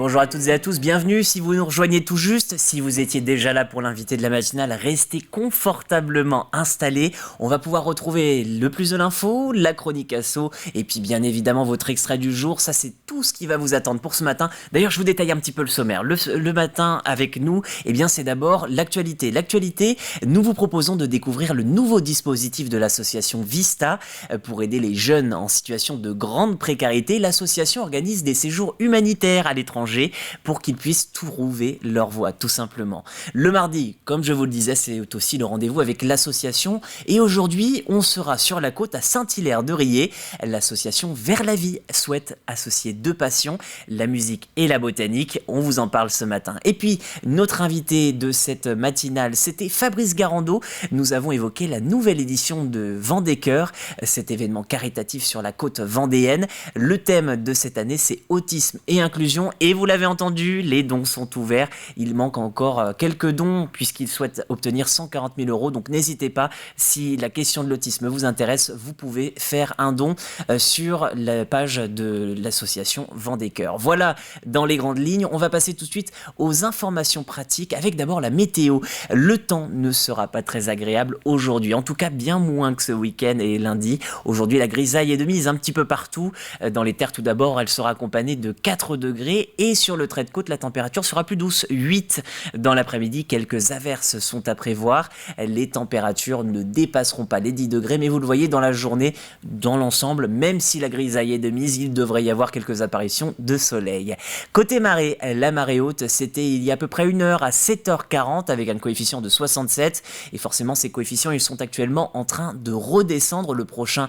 Bonjour à toutes et à tous, bienvenue. Si vous nous rejoignez tout juste, si vous étiez déjà là pour l'invité de la matinale, restez confortablement installés. On va pouvoir retrouver le plus de l'info, la chronique asso et puis bien évidemment votre extrait du jour. Ça, c'est tout ce qui va vous attendre pour ce matin. D'ailleurs, je vous détaille un petit peu le sommaire. Le matin avec nous, eh bien, c'est d'abord l'actualité. L'actualité, nous vous proposons de découvrir le nouveau dispositif de l'association Vista pour aider les jeunes en situation de grande précarité. L'association organise des séjours humanitaires à l'étranger pour qu'ils puissent trouver leur voie, tout simplement. Le mardi, comme je vous le disais, c'est aussi le rendez-vous avec l'association. Et aujourd'hui, on sera sur la côte à Saint-Hilaire-de-Riez. L'association Vers la Vie souhaite associer deux passions, la musique et la botanique. On vous en parle ce matin. Et puis, notre invité de cette matinale, c'était Fabrice Garando. Nous avons évoqué la nouvelle édition de Vendée Cœur, cet événement caritatif sur la côte vendéenne. Le thème de cette année, c'est autisme et inclusion. Et vous l'avez entendu, les dons sont ouverts. Il manque encore quelques dons puisqu'ils souhaitent obtenir 140 000 €. Donc n'hésitez pas, si la question de l'autisme vous intéresse, vous pouvez faire un don sur la page de l'association Vendée Cœur. Voilà dans les grandes lignes. On va passer tout de suite aux informations pratiques avec d'abord la météo. Le temps ne sera pas très agréable aujourd'hui, en tout cas bien moins que ce week-end et lundi. Aujourd'hui, la grisaille est de mise un petit peu partout. Dans les terres, tout d'abord, elle sera accompagnée de 4 degrés et sur le trait de côte, la température sera plus douce, 8 dans l'après-midi. Quelques averses sont à prévoir. Les températures ne dépasseront pas les 10 degrés, mais vous le voyez dans la journée, dans l'ensemble, même si la grisaille est de mise, il devrait y avoir quelques apparitions de soleil. Côté marée, la marée haute, c'était il y a à peu près une heure à 7h40 avec un coefficient de 67. Et forcément, ces coefficients, ils sont actuellement en train de redescendre. Le prochain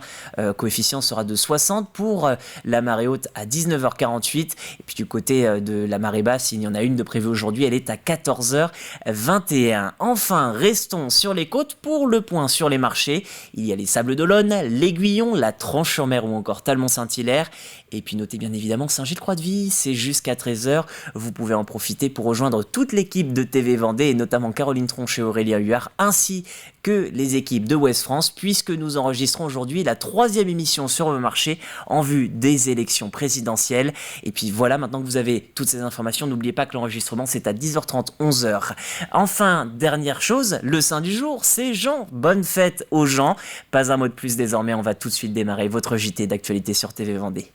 coefficient sera de 60 pour la marée haute à 19h48. Et puis du côté de la marée basse, il y en a une de prévue aujourd'hui, elle est à 14h21. Enfin, restons sur les côtes pour le point sur les marchés. Il y a les Sables d'Olonne, l'Aiguillon, la Tranche-sur-Mer ou encore Talmont-Saint-Hilaire. Et puis notez bien évidemment Saint-Gilles-Croix-de-Vie, c'est jusqu'à 13h. Vous pouvez en profiter pour rejoindre toute l'équipe de TV Vendée et notamment Caroline Tronche et Aurélien Huard ainsi que les équipes de Ouest France puisque nous enregistrons aujourd'hui la 3e émission sur le marché en vue des élections présidentielles. Et puis voilà, maintenant que vous avez toutes ces informations, n'oubliez pas que l'enregistrement c'est à 10h30, 11h. Enfin, dernière chose, le saint du jour, c'est Jean. Bonne fête aux gens. Pas un mot de plus désormais, on va tout de suite démarrer votre JT d'actualité sur TV Vendée.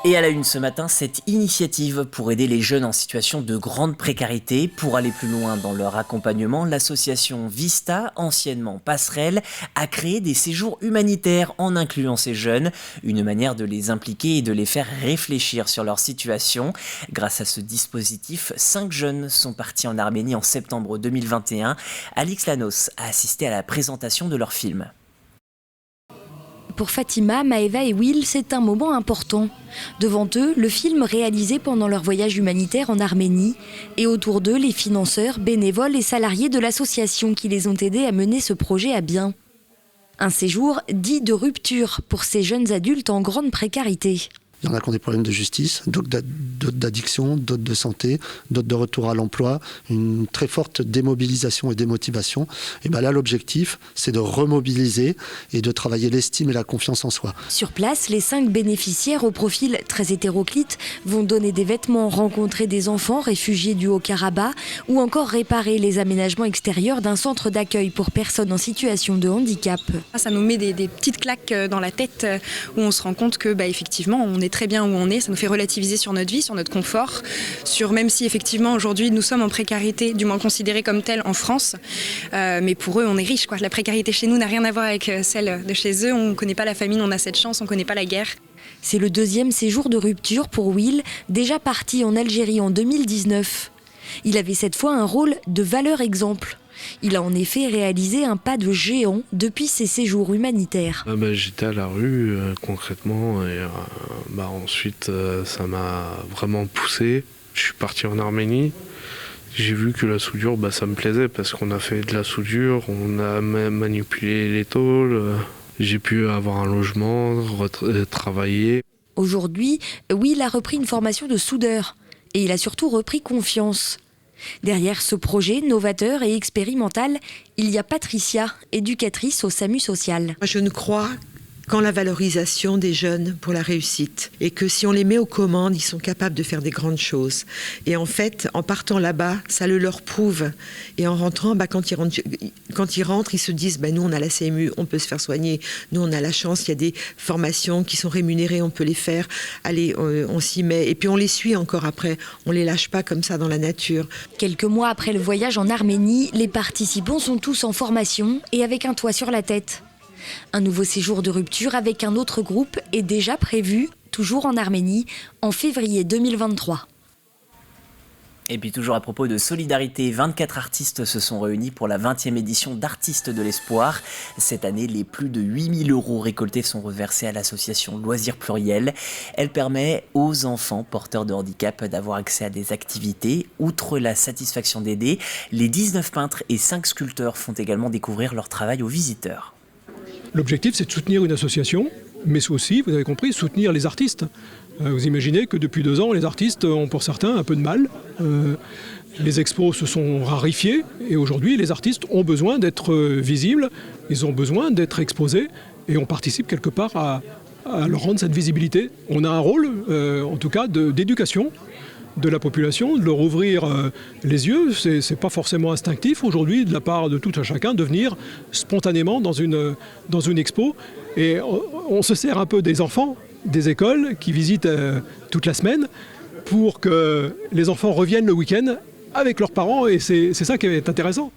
Et à la une ce matin, cette initiative pour aider les jeunes en situation de grande précarité. Pour aller plus loin dans leur accompagnement, l'association Vista, anciennement Passerelle, a créé des séjours humanitaires en incluant ces jeunes. Une manière de les impliquer et de les faire réfléchir sur leur situation. Grâce à ce dispositif, 5 jeunes sont partis en Arménie en septembre 2021. Alix Lanos a assisté à la présentation de leur film. Pour Fatima, Maeva et Will, c'est un moment important. Devant eux, le film réalisé pendant leur voyage humanitaire en Arménie. Et autour d'eux, les financeurs, bénévoles et salariés de l'association qui les ont aidés à mener ce projet à bien. Un séjour dit de rupture pour ces jeunes adultes en grande précarité. Il y en a qui ont des problèmes de justice, d'autres d'addiction, d'autres de santé, d'autres de retour à l'emploi, une très forte démobilisation et démotivation. Et bien là, l'objectif, c'est de remobiliser et de travailler l'estime et la confiance en soi. Sur place, les 5 bénéficiaires au profil très hétéroclite vont donner des vêtements, rencontrer des enfants réfugiés du Haut-Karabakh ou encore réparer les aménagements extérieurs d'un centre d'accueil pour personnes en situation de handicap. Ça nous met des petites claques dans la tête où on se rend compte que effectivement, on est très bien où on est, ça nous fait relativiser sur notre vie, sur notre confort, sur même si effectivement aujourd'hui nous sommes en précarité, du moins considérés comme tels en France, mais pour eux on est riche, quoi. La précarité chez nous n'a rien à voir avec celle de chez eux, on ne connaît pas la famine, on a cette chance, on ne connaît pas la guerre. C'est le 2e séjour de rupture pour Will, déjà parti en Algérie en 2019. Il avait cette fois un rôle de valeur exemple. Il a en effet réalisé un pas de géant depuis ses séjours humanitaires. J'étais à la rue concrètement et ensuite ça m'a vraiment poussé. Je suis parti en Arménie. J'ai vu que la soudure, ça me plaisait parce qu'on a fait de la soudure, on a même manipulé les tôles. J'ai pu avoir un logement, travailler. Aujourd'hui, Will a repris une formation de soudeur et il a surtout repris confiance. Derrière ce projet novateur et expérimental, il y a Patricia, éducatrice au SAMU social. Moi, je ne crois qu'en la valorisation des jeunes pour la réussite. Et que si on les met aux commandes, ils sont capables de faire des grandes choses. Et en fait, en partant là-bas, ça le leur prouve. Et en rentrant, quand ils rentrent, ils se disent, nous on a la CMU, on peut se faire soigner. Nous on a la chance, il y a des formations qui sont rémunérées, on peut les faire. Allez, on s'y met. Et puis on les suit encore après. On les lâche pas comme ça dans la nature. Quelques mois après le voyage en Arménie, les participants sont tous en formation et avec un toit sur la tête. Un nouveau séjour de rupture avec un autre groupe est déjà prévu, toujours en Arménie, en février 2023. Et puis toujours à propos de solidarité, 24 artistes se sont réunis pour la 20e édition d'Artistes de l'Espoir. Cette année, les plus de 8 000 € récoltés sont reversés à l'association Loisirs Pluriels. Elle permet aux enfants porteurs de handicap d'avoir accès à des activités. Outre la satisfaction d'aider, les 19 peintres et 5 sculpteurs font également découvrir leur travail aux visiteurs. L'objectif, c'est de soutenir une association, mais aussi, vous avez compris, soutenir les artistes. Vous imaginez que depuis 2 ans, les artistes ont pour certains un peu de mal. Les expos se sont rarifiés et aujourd'hui, les artistes ont besoin d'être visibles, ils ont besoin d'être exposés et on participe quelque part à leur rendre cette visibilité. On a un rôle, en tout cas, d'éducation de la population, de leur ouvrir les yeux. C'est pas forcément instinctif aujourd'hui de la part de tout un chacun de venir spontanément dans une expo. Et on se sert un peu des enfants, des écoles qui visitent toute la semaine pour que les enfants reviennent le week-end avec leurs parents et c'est ça qui est intéressant.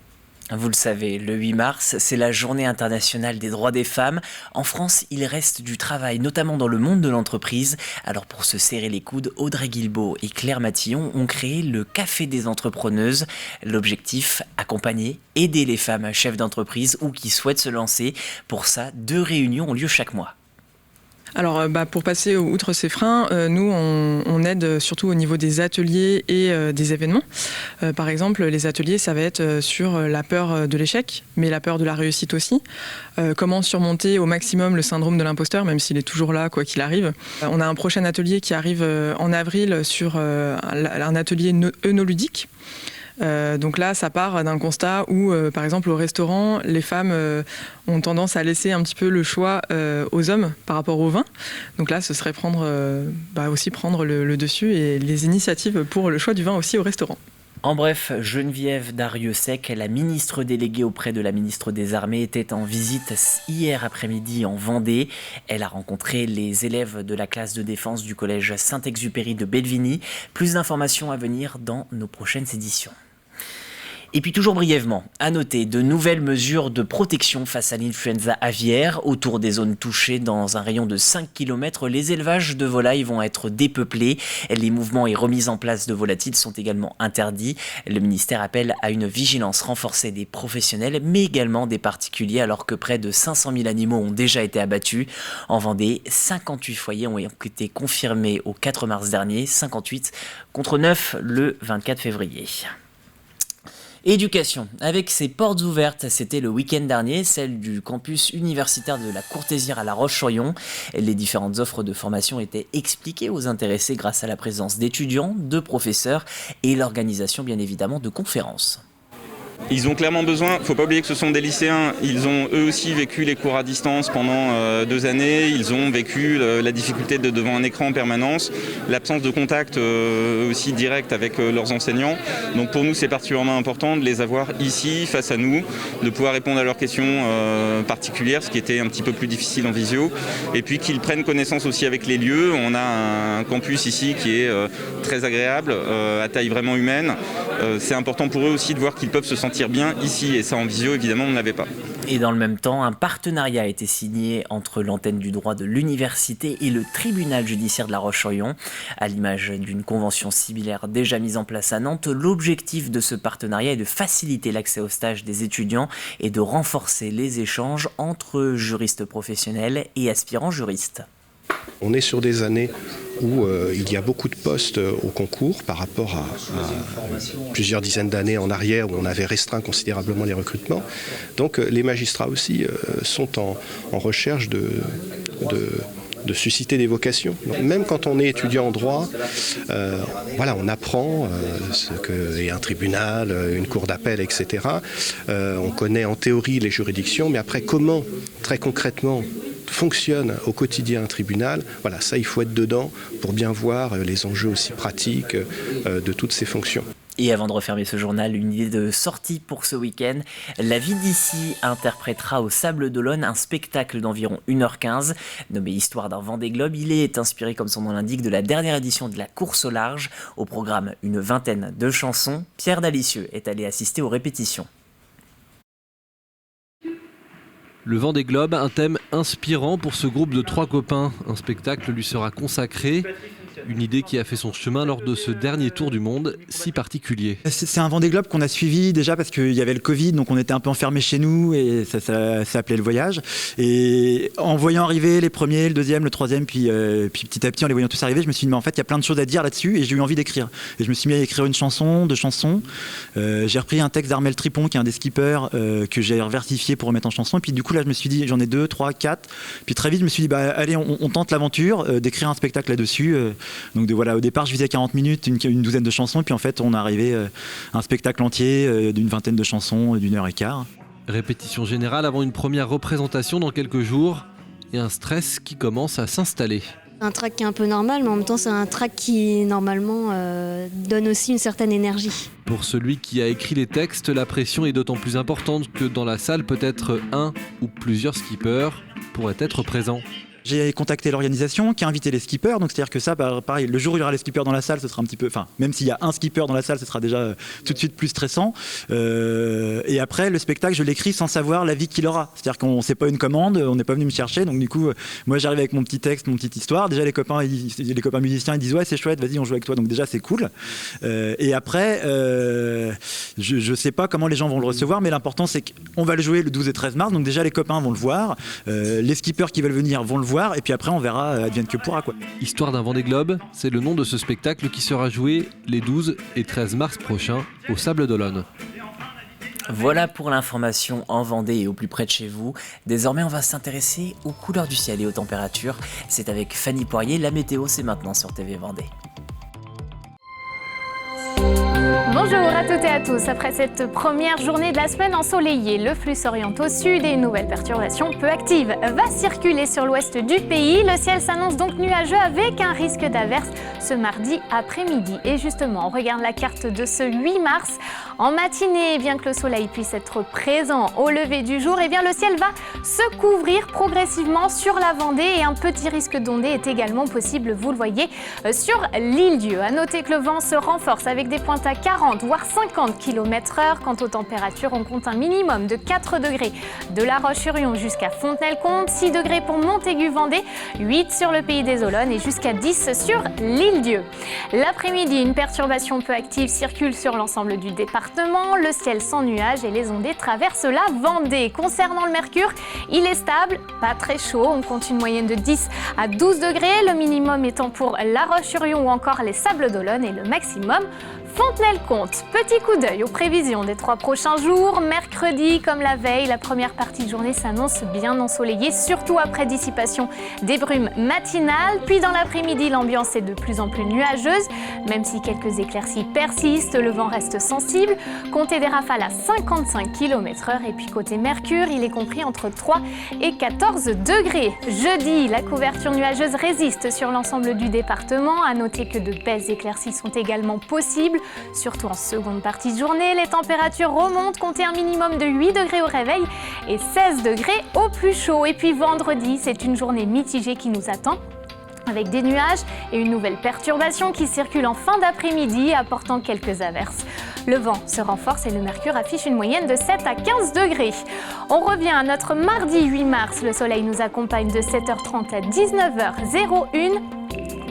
Vous le savez, le 8 mars, c'est la journée internationale des droits des femmes. En France, il reste du travail, notamment dans le monde de l'entreprise. Alors pour se serrer les coudes, Audrey Guilbeault et Claire Matillon ont créé le Café des entrepreneuses. L'objectif, accompagner, aider les femmes chefs d'entreprise ou qui souhaitent se lancer. Pour ça, 2 réunions ont lieu chaque mois. Alors, pour passer outre ces freins, nous, on aide surtout au niveau des ateliers et des événements. Par exemple, les ateliers, ça va être sur la peur de l'échec, mais la peur de la réussite aussi. Comment surmonter au maximum le syndrome de l'imposteur, même s'il est toujours là, quoi qu'il arrive. On a un prochain atelier qui arrive en avril sur un atelier œnoloudique. Donc là, ça part d'un constat où, par exemple, au restaurant, les femmes ont tendance à laisser un petit peu le choix aux hommes par rapport au vin. Donc là, ce serait prendre le dessus et les initiatives pour le choix du vin aussi au restaurant. En bref, Geneviève Darrieussecq, la ministre déléguée auprès de la ministre des Armées, était en visite hier après-midi en Vendée. Elle a rencontré les élèves de la classe de défense du collège Saint-Exupéry de Belvigny. Plus d'informations à venir dans nos prochaines éditions. Et puis toujours brièvement, à noter de nouvelles mesures de protection face à l'influenza aviaire. Autour des zones touchées dans un rayon de 5 km, les élevages de volailles vont être dépeuplés. Les mouvements et remises en place de volatiles sont également interdits. Le ministère appelle à une vigilance renforcée des professionnels, mais également des particuliers, alors que près de 500 000 animaux ont déjà été abattus. En Vendée, 58 foyers ont été confirmés au 4 mars dernier, 58 contre 9 le 24 février. Éducation, avec ses portes ouvertes, c'était le week-end dernier, celle du campus universitaire de la Courtésière à La Roche-sur-Yon. Les différentes offres de formation étaient expliquées aux intéressés grâce à la présence d'étudiants, de professeurs et l'organisation bien évidemment de conférences. Ils ont clairement besoin, il ne faut pas oublier que ce sont des lycéens, ils ont eux aussi vécu les cours à distance pendant 2 années, ils ont vécu la difficulté de devant un écran en permanence, l'absence de contact aussi direct avec leurs enseignants. Donc pour nous c'est particulièrement important de les avoir ici, face à nous, de pouvoir répondre à leurs questions particulières, ce qui était un petit peu plus difficile en visio, et puis qu'ils prennent connaissance aussi avec les lieux. On a un campus ici qui est très agréable, à taille vraiment humaine. C'est important pour eux aussi de voir qu'ils peuvent se sentir bien ici, et ça en visio évidemment on ne l'avait pas. Et dans le même temps, un partenariat a été signé entre l'antenne du droit de l'université et le tribunal judiciaire de La Roche-sur-Yon. À l'image d'une convention similaire déjà mise en place à Nantes, l'objectif de ce partenariat est de faciliter l'accès au stage des étudiants et de renforcer les échanges entre juristes professionnels et aspirants juristes. On est sur des années où il y a beaucoup de postes au concours par rapport à plusieurs dizaines d'années en arrière où on avait restreint considérablement les recrutements. Donc les magistrats aussi sont en recherche de de susciter des vocations. Donc, même quand on est étudiant en droit, on apprend ce qu'est un tribunal, une cour d'appel, etc. On connaît en théorie les juridictions, mais après comment, très concrètement, fonctionne au quotidien un tribunal, voilà, ça il faut être dedans pour bien voir les enjeux aussi pratiques de toutes ces fonctions. Et avant de refermer ce journal, une idée de sortie pour ce week-end. La Vie d'ici interprétera au Sables d'Olonne un spectacle d'environ 1h15, nommé Histoire d'un Vendée Globe. Il est inspiré, comme son nom l'indique, de la dernière édition de la course au large. Au programme, une vingtaine de chansons. Pierre Dalicieux est allé assister aux répétitions. Le Vendée Globe, un thème inspirant pour ce groupe de 3 copains. Un spectacle lui sera consacré. Une idée qui a fait son chemin lors de ce dernier tour du monde si particulier. C'est un Vendée Globe qu'on a suivi déjà parce qu'il y avait le Covid, donc on était un peu enfermés chez nous et ça s'appelait le voyage. Et en voyant arriver les premiers, le deuxième, le troisième, puis petit à petit en les voyant tous arriver, je me suis dit mais en fait il y a plein de choses à dire là-dessus et j'ai eu envie d'écrire. Et je me suis mis à écrire une chanson, 2 chansons. J'ai repris un texte d'Armel Tripon qui est un des skippers que j'ai reversifié pour remettre en chanson. Et puis du coup là je me suis dit j'en ai 2, 3, 4. Puis très vite je me suis dit allez on tente l'aventure d'écrire un spectacle là-dessus. Donc voilà, au départ je visais 40 minutes, une douzaine de chansons, puis en fait on est arrivé à un spectacle entier d'une vingtaine de chansons d'1h15. Répétition générale avant une première représentation dans quelques jours et un stress qui commence à s'installer. Un track qui est un peu normal, mais en même temps c'est un track qui normalement donne aussi une certaine énergie. Pour celui qui a écrit les textes, la pression est d'autant plus importante que dans la salle peut-être un ou plusieurs skippers pourraient être présents. J'ai contacté l'organisation qui a invité les skippers, donc c'est-à-dire que ça, pareil, le jour où il y aura les skippers dans la salle, ce sera un petit peu, enfin, même s'il y a un skipper dans la salle, ce sera déjà tout de suite plus stressant. Et après, le spectacle, je l'écris sans savoir la vie qu'il aura. C'est-à-dire qu'on sait pas une commande, on n'est pas venu me chercher, donc du coup, moi j'arrive avec mon petit texte, mon petite histoire. Déjà les copains musiciens, ils disent ouais c'est chouette, vas-y on joue avec toi, donc déjà c'est cool. Et après, je sais pas comment les gens vont le recevoir, mais l'important c'est qu'on va le jouer le 12 et 13 mars, donc déjà les copains vont le voir, les skippers qui veulent venir vont le voir, et puis après on verra advienne que pourra quoi. Histoire d'un Vendée Globe, c'est le nom de ce spectacle qui sera joué les 12 et 13 mars prochains au Sables d'Olonne. Voilà pour l'information en Vendée et au plus près de chez vous. Désormais on va s'intéresser aux couleurs du ciel et aux températures. C'est avec Fanny Poirier, la météo c'est maintenant sur TV Vendée. Bonjour à toutes et à tous. Après cette première journée de la semaine ensoleillée, le flux s'oriente au sud et une nouvelle perturbation peu active va circuler sur l'ouest du pays. Le ciel s'annonce donc nuageux avec un risque d'averse ce mardi après-midi. Et justement, on regarde la carte de ce 8 mars. En matinée, bien que le soleil puisse être présent au lever du jour, eh bien le ciel va se couvrir progressivement sur la Vendée et un petit risque d'ondée est également possible, vous le voyez, sur l'Île-Dieu. À noter que le vent se renforce avec des pointes à 40 voire 50 km/h. Quant aux températures, on compte un minimum de 4 degrés de La Roche-sur-Yon jusqu'à Fontenay-le-Comte, 6 degrés pour Montaigu-Vendée, 8 sur le pays des Olonnes et jusqu'à 10 sur l'Île-Dieu. L'après-midi, une perturbation peu active circule sur l'ensemble du département. Le ciel sans nuages et les ondées traversent la Vendée. Concernant le mercure, il est stable, pas très chaud. On compte une moyenne de 10 à 12 degrés, le minimum étant pour La Roche-sur-Yon ou encore les Sables d'Olonne et le maximum Fontenay-le-Comte. Petit coup d'œil aux prévisions des 3 prochains jours. Mercredi, comme la veille, la première partie de journée s'annonce bien ensoleillée, surtout après dissipation des brumes matinales. Puis dans l'après-midi, l'ambiance est de plus en plus nuageuse. Même si quelques éclaircies persistent, le vent reste sensible. Comptez des rafales à 55 km/h. Et puis côté mercure, il est compris entre 3 et 14 degrés. Jeudi, la couverture nuageuse résiste sur l'ensemble du département. À noter que de belles éclaircies sont également possibles. Surtout en seconde partie de journée, les températures remontent, comptez un minimum de 8 degrés au réveil et 16 degrés au plus chaud. Et puis vendredi, c'est une journée mitigée qui nous attend, avec des nuages et une nouvelle perturbation qui circule en fin d'après-midi, apportant quelques averses. Le vent se renforce et le mercure affiche une moyenne de 7 à 15 degrés. On revient à notre mardi 8 mars. Le soleil nous accompagne de 7h30 à 19h01.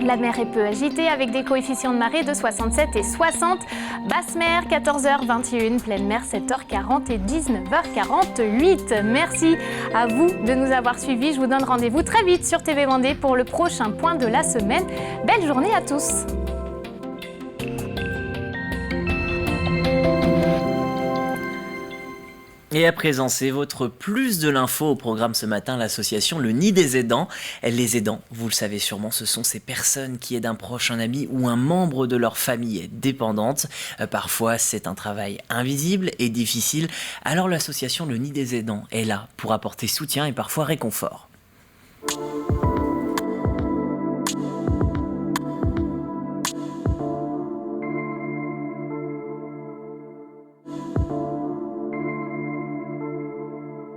La mer est peu agitée avec des coefficients de marée de 67 et 60. Basse mer 14h21, pleine mer 7h40 et 19h48. Merci à vous de nous avoir suivis. Je vous donne rendez-vous très vite sur TV Vendée pour le prochain point de la semaine. Belle journée à tous. Et à présent, c'est votre plus de l'info au programme ce matin, l'association Le Nid des Aidants. Les aidants, vous le savez sûrement, ce sont ces personnes qui aident un proche, un ami ou un membre de leur famille dépendante. Parfois, c'est un travail invisible et difficile. Alors l'association Le Nid des Aidants est là pour apporter soutien et parfois réconfort.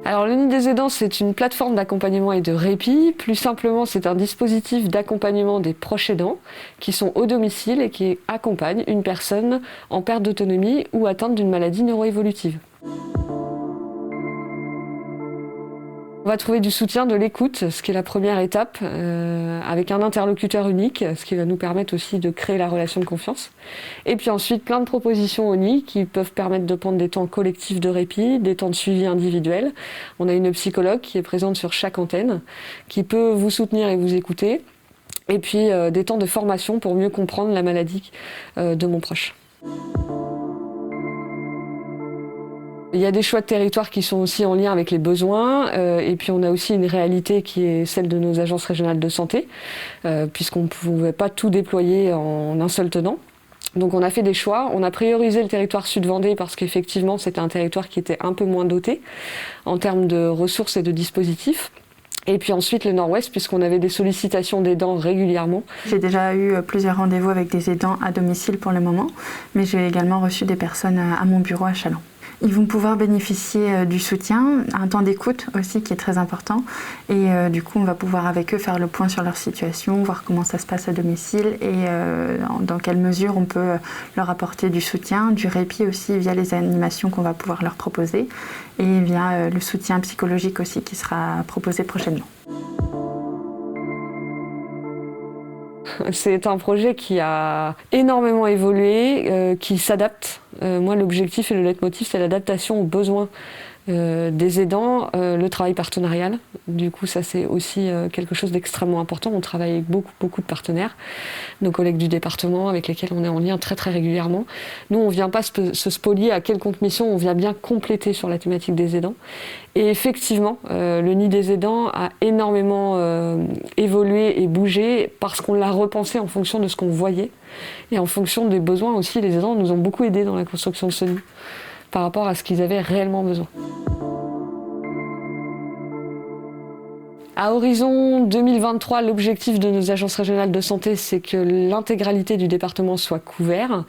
Alors le Nid des Aidants, c'est une plateforme d'accompagnement et de répit. Plus simplement, c'est un dispositif d'accompagnement des proches aidants qui sont au domicile et qui accompagnent une personne en perte d'autonomie ou atteinte d'une maladie neuroévolutive. On va trouver du soutien, de l'écoute, ce qui est la première étape, avec un interlocuteur unique, ce qui va nous permettre aussi de créer la relation de confiance. Et puis ensuite, plein de propositions au nid qui peuvent permettre de prendre des temps collectifs de répit, des temps de suivi individuel. On a une psychologue qui est présente sur chaque antenne, qui peut vous soutenir et vous écouter. Et puis des temps de formation pour mieux comprendre la maladie de mon proche. Il y a des choix de territoire qui sont aussi en lien avec les besoins et puis on a aussi une réalité qui est celle de nos agences régionales de santé puisqu'on ne pouvait pas tout déployer en un seul tenant. Donc on a fait des choix, on a priorisé le territoire Sud-Vendée parce qu'effectivement c'était un territoire qui était un peu moins doté en termes de ressources et de dispositifs. Et puis ensuite le Nord-Ouest, puisqu'on avait des sollicitations d'aidants régulièrement. J'ai déjà eu plusieurs rendez-vous avec des aidants à domicile pour le moment, mais j'ai également reçu des personnes à mon bureau à Châlons. Ils vont pouvoir bénéficier du soutien, un temps d'écoute aussi qui est très important. Et du coup, on va pouvoir avec eux faire le point sur leur situation, voir comment ça se passe à domicile et dans quelle mesure on peut leur apporter du soutien, du répit aussi via les animations qu'on va pouvoir leur proposer et via le soutien psychologique aussi qui sera proposé prochainement. C'est un projet qui a énormément évolué, qui s'adapte. Moi, l'objectif et le leitmotiv, c'est l'adaptation aux besoins des aidants, le travail partenarial. Du coup, ça, c'est aussi quelque chose d'extrêmement important. On travaille avec beaucoup de partenaires, nos collègues du département avec lesquels on est en lien très régulièrement. Nous, on ne vient pas se spolier à quelconque mission, on vient bien compléter sur la thématique des aidants. Et effectivement, le Nid des Aidants a énormément évolué et bougé parce qu'on l'a repensé en fonction de ce qu'on voyait et en fonction des besoins aussi. Les aidants nous ont beaucoup aidés dans la construction de ce nid par rapport à ce qu'ils avaient réellement besoin. À horizon 2023, l'objectif de nos agences régionales de santé, c'est que l'intégralité du département soit couvert,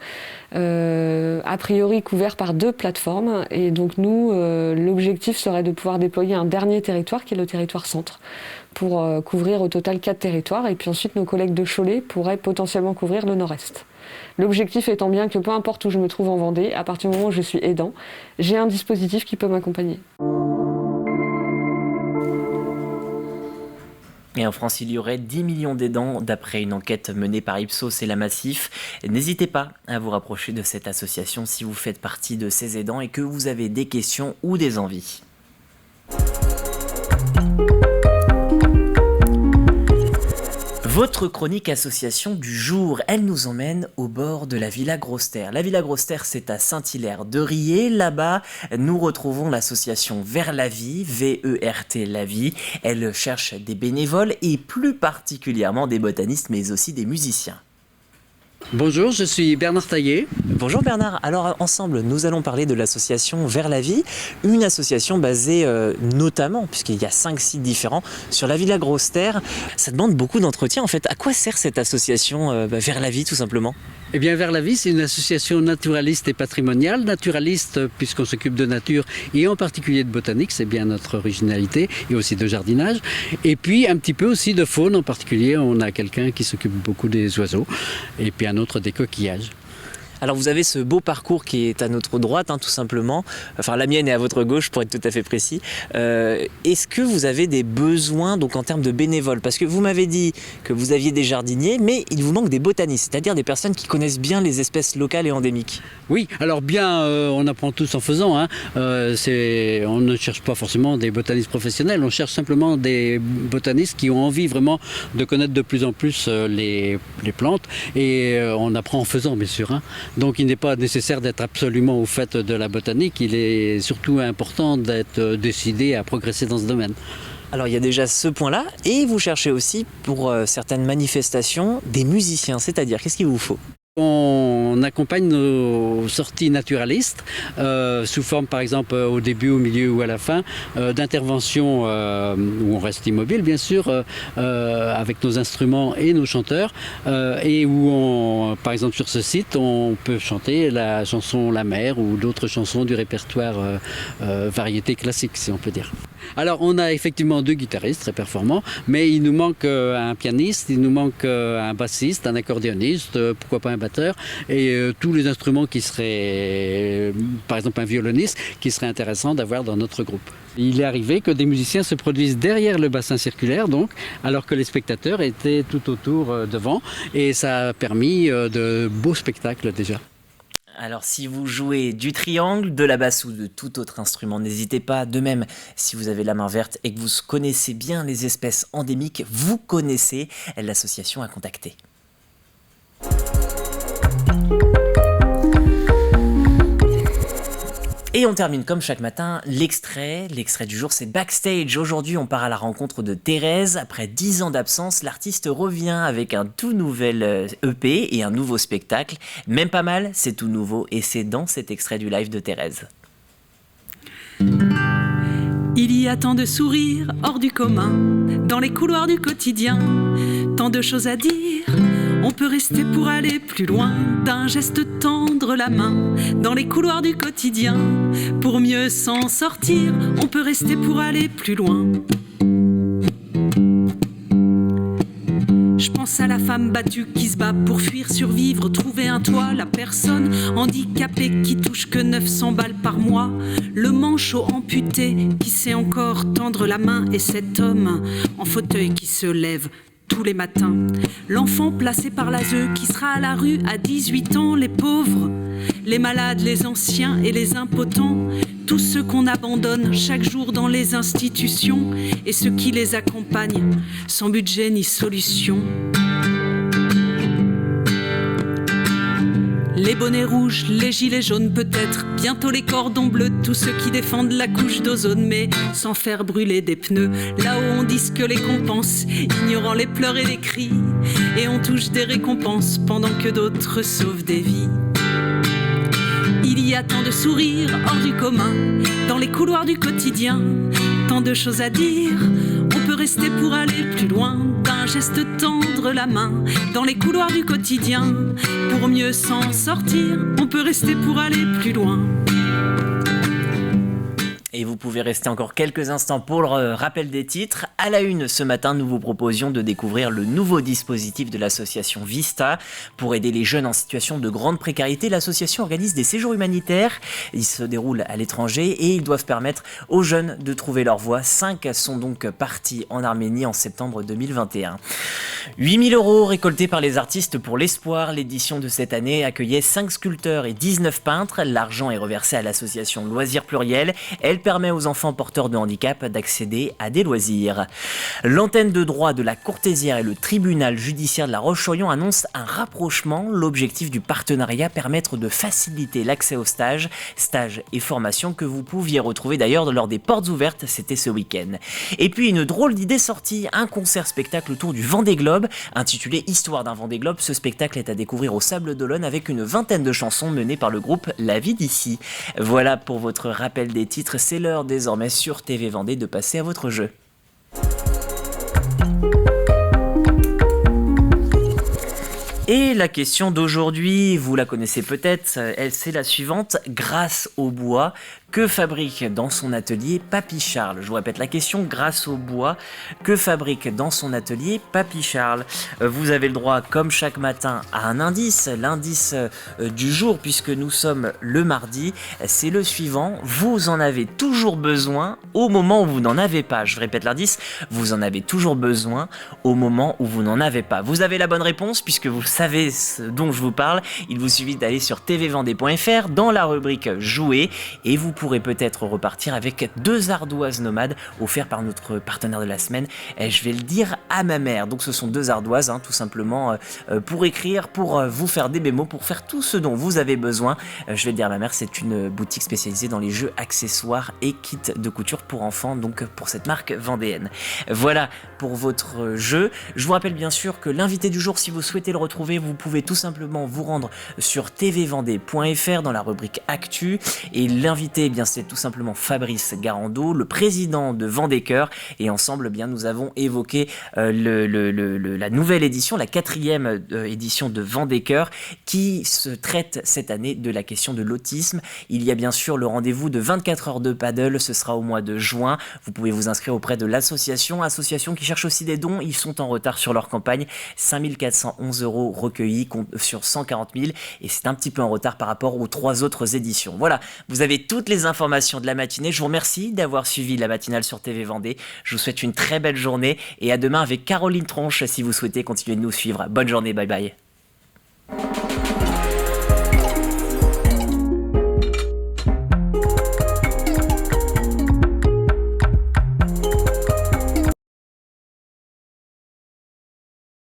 a priori couvert par 2 plateformes. Et donc nous, l'objectif serait de pouvoir déployer un dernier territoire, qui est le territoire centre, pour couvrir au total 4 territoires. Et puis ensuite, nos collègues de Cholet pourraient potentiellement couvrir le nord-est. L'objectif étant bien que peu importe où je me trouve en Vendée, à partir du moment où je suis aidant, j'ai un dispositif qui peut m'accompagner. Et en France, il y aurait 10 millions d'aidants, d'après une enquête menée par Ipsos et la Massif. N'hésitez pas à vous rapprocher de cette association si vous faites partie de ces aidants et que vous avez des questions ou des envies. Votre chronique association du jour, elle nous emmène au bord de la Villa Grosse-Terre. La Villa Grosse-Terre, c'est à Saint-Hilaire-de-Riez. Là-bas, nous retrouvons l'association Vers la Vie, V-E-R-T la vie. Elle cherche des bénévoles et plus particulièrement des botanistes, mais aussi des musiciens. Bonjour, je suis Bernard Taillet. Bonjour Bernard, alors ensemble nous allons parler de l'association Vers la Vie, une association basée notamment, puisqu'il y a 5 sites différents, sur la Villa Grosse-Terre. Ça demande beaucoup d'entretien en fait. À quoi sert cette association Vers la Vie tout simplement ? Eh bien Vers la Vie, c'est une association naturaliste et patrimoniale. Naturaliste puisqu'on s'occupe de nature et en particulier de botanique, c'est bien notre originalité, et aussi de jardinage. Et puis un petit peu aussi de faune, en particulier on a quelqu'un qui s'occupe beaucoup des oiseaux et puis un autre des coquillages. Alors vous avez ce beau parcours qui est à notre droite, tout simplement. Enfin la mienne est à votre gauche pour être tout à fait précis. Est-ce que vous avez des besoins donc en termes de bénévoles ? Parce que vous m'avez dit que vous aviez des jardiniers, mais il vous manque des botanistes, c'est-à-dire des personnes qui connaissent bien les espèces locales et endémiques. Oui, alors bien, on apprend tous en faisant. On ne cherche pas forcément des botanistes professionnels, on cherche simplement des botanistes qui ont envie vraiment de connaître de plus en plus les plantes. Et on apprend en faisant, bien sûr. Donc il n'est pas nécessaire d'être absolument au fait de la botanique, il est surtout important d'être décidé à progresser dans ce domaine. Alors il y a déjà ce point-là, et vous cherchez aussi pour certaines manifestations des musiciens, c'est-à-dire qu'est-ce qu'il vous faut ? On accompagne nos sorties naturalistes sous forme par exemple au début, au milieu ou à la fin d'interventions où on reste immobile bien sûr avec nos instruments et nos chanteurs et où par exemple sur ce site on peut chanter la chanson La Mer ou d'autres chansons du répertoire variété classique si on peut dire. Alors on a effectivement 2 guitaristes très performants, mais il nous manque un pianiste, il nous manque un bassiste, un accordéoniste, pourquoi pas un batteur, et tous les instruments qui seraient, par exemple un violoniste, qui serait intéressant d'avoir dans notre groupe. Il est arrivé que des musiciens se produisent derrière le bassin circulaire, donc, alors que les spectateurs étaient tout autour devant, et ça a permis de beaux spectacles déjà. Alors si vous jouez du triangle, de la basse ou de tout autre instrument, n'hésitez pas. De même, si vous avez la main verte et que vous connaissez bien les espèces endémiques, vous connaissez l'association à contacter. Et on termine comme chaque matin l'extrait du jour, c'est Backstage. Aujourd'hui on part à la rencontre de Thérèse. Après 10 ans d'absence, l'artiste revient avec un tout nouvel EP et un nouveau spectacle. Même pas mal, c'est tout nouveau et c'est dans cet extrait du live de Thérèse. Il y a tant de sourires hors du commun, dans les couloirs du quotidien, tant de choses à dire. On peut rester pour aller plus loin, d'un geste tendre la main, dans les couloirs du quotidien. Pour mieux s'en sortir, on peut rester pour aller plus loin. Je pense à la femme battue qui se bat pour fuir, survivre, trouver un toit. La personne handicapée qui touche que 900 balles par mois. Le manchot amputé qui sait encore tendre la main. Et cet homme en fauteuil qui se lève tous les matins. L'enfant placé par l'ASE qui sera à la rue à 18 ans. Les pauvres, les malades, les anciens et les impotents. Tous ceux qu'on abandonne chaque jour dans les institutions. Et ceux qui les accompagnent sans budget ni solution. Les bonnets rouges, les gilets jaunes peut-être, bientôt les cordons bleus, tous ceux qui défendent la couche d'ozone, mais sans faire brûler des pneus. Là où on disque les compense, ignorant les pleurs et les cris, et on touche des récompenses pendant que d'autres sauvent des vies. Il y a tant de sourires hors du commun, dans les couloirs du quotidien, tant de choses à dire. On peut rester pour aller plus loin, d'un geste tendre la main, dans les couloirs du quotidien. Pour mieux s'en sortir, on peut rester pour aller plus loin. Et vous pouvez rester encore quelques instants pour le rappel des titres. À la une, ce matin, nous vous proposions de découvrir le nouveau dispositif de l'association Vista. Pour aider les jeunes en situation de grande précarité, l'association organise des séjours humanitaires. Ils se déroulent à l'étranger et ils doivent permettre aux jeunes de trouver leur voie. 5 sont donc partis en Arménie en septembre 2021. 8 000 € récoltés par les artistes pour l'espoir. L'édition de cette année accueillait 5 sculpteurs et 19 peintres. L'argent est reversé à l'association Loisirs Pluriels. Elle permet aux enfants porteurs de handicap d'accéder à des loisirs. L'antenne de droit de la Courtésière et le tribunal judiciaire de la Roche-sur-Yon annoncent un rapprochement. L'objectif du partenariat, permettre de faciliter l'accès aux stages et formations que vous pouviez retrouver d'ailleurs lors des portes ouvertes, c'était ce week-end. Et puis une drôle d'idée sortie, un concert-spectacle autour du Vendée Globe, intitulé Histoire d'un Vendée Globe. Ce spectacle est à découvrir au Sable d'Olonne avec une vingtaine de chansons menées par le groupe La Vie d'ici. Voilà pour votre rappel des titres. C'est l'heure désormais sur TV Vendée de passer à votre jeu. Et la question d'aujourd'hui, vous la connaissez peut-être, c'est la suivante. Grâce au bois, que fabrique dans son atelier Papy Charles? Je vous répète la question, grâce au bois, que fabrique dans son atelier Papy Charles? Vous avez le droit, comme chaque matin, à un indice. L'indice du jour, puisque nous sommes le mardi, c'est le suivant. Vous en avez toujours besoin au moment où vous n'en avez pas. Je répète l'indice, vous en avez toujours besoin au moment où vous n'en avez pas. Vous avez la bonne réponse, puisque vous savez ce dont je vous parle. Il vous suffit d'aller sur tvvendée.fr dans la rubrique Jouer et vous pouvez pourrez peut-être repartir avec 2 ardoises nomades offertes par notre partenaire de la semaine. Et je vais le dire à ma mère. Donc ce sont 2 ardoises, tout simplement pour écrire, pour vous faire des mémos, pour faire tout ce dont vous avez besoin. Je vais le dire à ma mère, c'est une boutique spécialisée dans les jeux, accessoires et kits de couture pour enfants, donc pour cette marque vendéenne. Voilà pour votre jeu. Je vous rappelle bien sûr que l'invité du jour, si vous souhaitez le retrouver, vous pouvez tout simplement vous rendre sur tvvendée.fr dans la rubrique Actu. Et l'invité, eh bien, c'est tout simplement Fabrice Garando, le président de Vendée Cœur. Et ensemble, eh bien, nous avons évoqué la nouvelle édition, la 4e édition de Vendée Cœur, qui se traite cette année de la question de l'autisme. Il y a bien sûr le rendez-vous de 24 heures de paddle, ce sera au mois de juin. Vous pouvez vous inscrire auprès de l'association qui cherche aussi des dons. Ils sont en retard sur leur campagne, 5 411 € recueillis sur 140 000, et c'est un petit peu en retard par rapport aux 3 autres éditions. Voilà, vous avez toutes les informations de la matinée. Je vous remercie d'avoir suivi la matinale sur TV Vendée. Je vous souhaite une très belle journée et à demain avec Caroline Tronche si vous souhaitez continuer de nous suivre. Bonne journée, bye bye.